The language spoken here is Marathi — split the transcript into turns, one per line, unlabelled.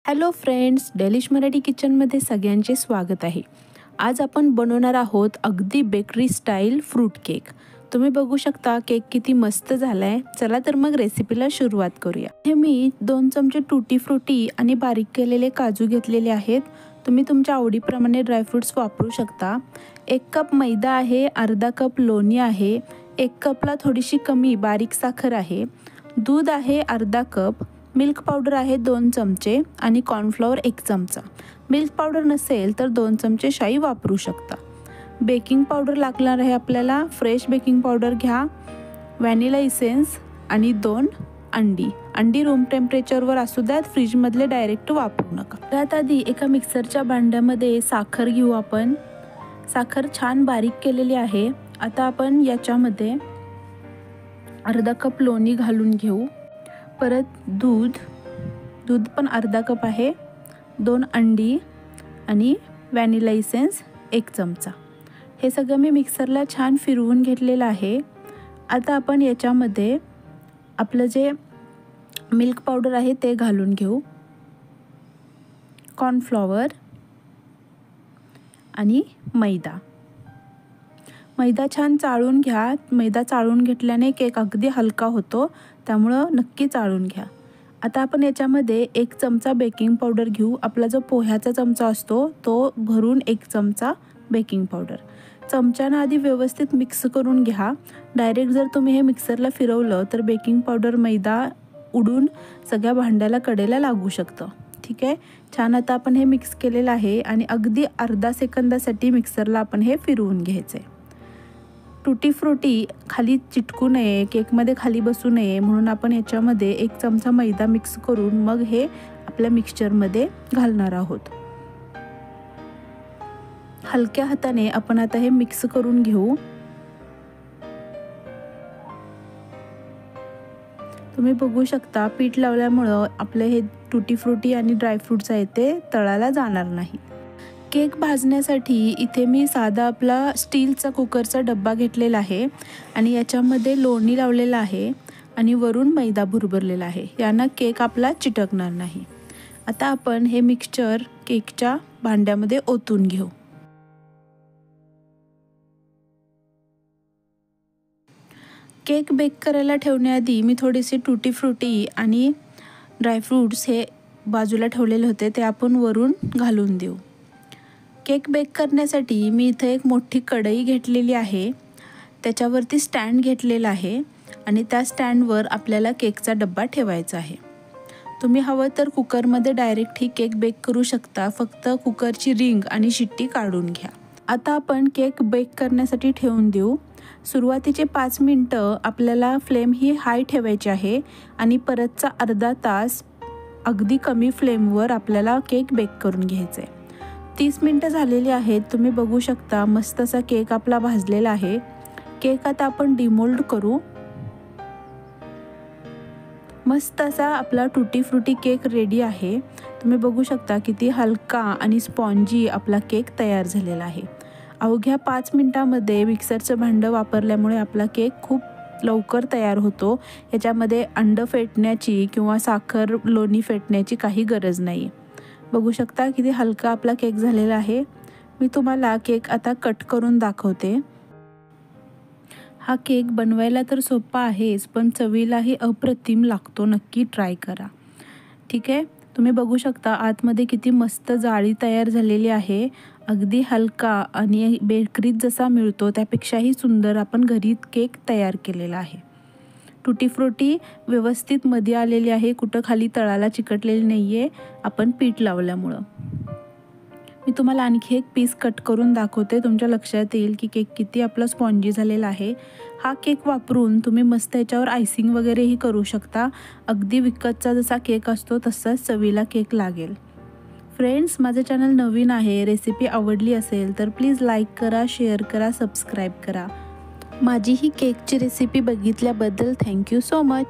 हॅलो फ्रेंड्स, डेलिश मराठी किचनमध्ये सगळ्यांचे स्वागत आहे। आज आपण बनवणार आहोत अगदी बेकरी स्टाईल फ्रूट केक। तुम्ही बघू शकता केक किती मस्त झालाय। चला तर मग रेसिपीला सुरुवात करूया। हे मी 2 चमचे टूटी फ्रूटी आणि बारीक केलेले काजू घेतलेले आहेत। तुम्ही तुमच्या आवडीप्रमाणे ड्रायफ्रुट्स वापरू शकता। 1 कप मैदा आहे, अर्धा कप लोणी आहे, 1 कपला थोडीशी कमी बारीक साखर आहे, दूध आहे अर्धा कप, मिल्क पावडर आहे 2 चमचे आणि कॉर्नफ्लॉवर 1 चमचा। मिल्क पावडर नसेल तर 2 चमचे शाई वापरू शकता। बेकिंग पावडर लागणार आहे आपल्याला। फ्रेश बेकिंग पावडर घ्या, व्हॅनिला इसेन्स आणि 2 अंडी रूम टेम्परेचरवर असू द्यात, फ्रीजमधले डायरेक्ट वापरू नका। त्यात आधी एका मिक्सरच्या भांड्यामध्ये साखर घेऊ आपण। साखर छान बारीक केलेली आहे। आता आपण याच्यामध्ये अर्धा कप लोणी घालून घेऊ। परत दूध पण अर्धा कप आहे, 2 अंडी आणि व्हॅनिला इसेन्स 1 चमचा। हे सगळं मी मिक्सरला छान फिरवून घेतलेलं आहे। आता आपण याच्यामध्ये आपलं जे मिल्क पावडर आहे ते घालून घेऊ, कॉर्नफ्लॉवर आणि मैदा छान चाळून घ्या। मैदा चाळून घेतल्याने केक अगदी हलका होतो, त्यामुळं नक्की चाळून घ्या। आता आपण याच्यामध्ये 1 चमचा बेकिंग पावडर घेऊ। आपला जो पोह्याचा चमचा असतो तो भरून 1 चमचा बेकिंग पावडर। चमच्यानं आधी व्यवस्थित मिक्स करून घ्या। डायरेक्ट जर तुम्ही हे मिक्सरला फिरवलं तर बेकिंग पावडर मैदा उडून सगळ्या भांड्याला कडेला लागू शकतं। ठीक आहे, छान आता आपण हे मिक्स केलेलं आहे आणि अगदी अर्धा सेकंदासाठी मिक्सरला आपण हे फिरवून घ्यायचं आहे। टूटी फ्रूटी खाली चिटकू नये, केकमध्ये खाली बसू नये म्हणून आपण याच्यामध्ये 1 चमचा मैदा मिक्स करून मग हे आपल्या मिक्सचरमध्ये घालणार आहोत। हलक्या हाताने आपण आता हे मिक्स करून घेऊ। तुम्ही बघू शकता पीठ लावल्यामुळं आपले हे टूटी फ्रूटी आणि ड्रायफ्रूट्स आहेत ते तळाला जाणार नाही। केक भाजण्यासाठी इथे मी साधा आपला स्टीलचा कुकरचा डब्बा घेतलेला आहे आणि याच्यामध्ये लोणी लावलेलं आहे आणि वरून मैदा भुरभरलेला आहे। यानं केक आपला चिटकणार नाही। आता आपण हे मिक्सचर केकच्या भांड्यामध्ये ओतून घेऊ। केक बेक करायला ठेवण्याआधी मी थोडेसे टूटी फ्रूटी आणि ड्रायफ्रूट्स हे बाजूला ठेवलेले होते ते आपण वरून घालून देऊ। केक बेक करण्यासाठी मी इथे एक मोठी कढई घेतलेली आहे, त्याच्यावरती स्टँड घेतलेला आहे आणि त्या स्टँडवर आपल्याला केकचा डब्बा ठेवायचा आहे। तुम्ही हवं तर कुकरमध्ये डायरेक्ट ही केक बेक करू शकता, फक्त कुकरची रिंग आणि शिट्टी काढून घ्या। आता आपण केक बेक करण्यासाठी ठेवून देऊ। सुरुवातीचे 5 मिनिटं आपल्याला फ्लेम ही हाय ठेवायची आहे आणि परतचा अर्धा तास अगदी कमी फ्लेमवर आपल्याला केक बेक करून घ्यायचा आहे। 30 मिनिटं झालेली आहेत। तुम्ही बघू शकता मस्त असा केक आपला भाजलेला आहे। केक आता आपण डिमोल्ड करू। मस्त असा आपला टूटी फ्रूटी केक रेडी आहे। तुम्ही बघू शकता किती हलका आणि स्पॉन्जी आपला केक तयार झालेला आहे। अवघ्या 5 मिनिटांमध्ये मिक्सरचं भांडं वापरल्यामुळे आपला केक खूप लवकर तयार होतो। याच्यामध्ये अंड फेटण्याची किंवा साखर लोणी फेटण्याची काही गरज नाही। बघू शकता किती हलका आपला केक झालेला आहे। मी तुम्हाला केक आता कट करून दाखवते। हा केक बनवायला तर सोपा आहेच, पण चवीलाही अप्रतिम लागतो। नक्की ट्राय करा। ठीक आहे, तुम्ही बघू शकता आतमध्ये किती मस्त जाळी तयार झालेली आहे। अगदी हलका आणि बेकरीत जसा मिळतो त्यापेक्षाही सुंदर आपण घरी केक तयार केलेला आहे। टूटी फ्रूटी व्यवस्थित मध्ये आलेली आहे, कुठं खाली तळाला चिकटलेली नाही आहे आपण पीठ लावल्यामुळं। मी तुम्हाला आणखी एक पीस कट करून दाखवते, तुमच्या लक्षात येईल की केक किती आपला स्पॉन्जी झालेला आहे। हा केक वापरून तुम्ही मस्त याच्यावर आयसिंग वगैरेही करू शकता। अगदी विकतचा जसा केक असतो तसाच चवीला केक लागेल। फ्रेंड्स, माझं चॅनल नवीन आहे, रेसिपी आवडली असेल तर प्लीज लाईक करा, शेअर करा, सबस्क्राईब करा। माझी ही केकची रेसिपी बघितल्याबद्दल थँक्यू सो मच।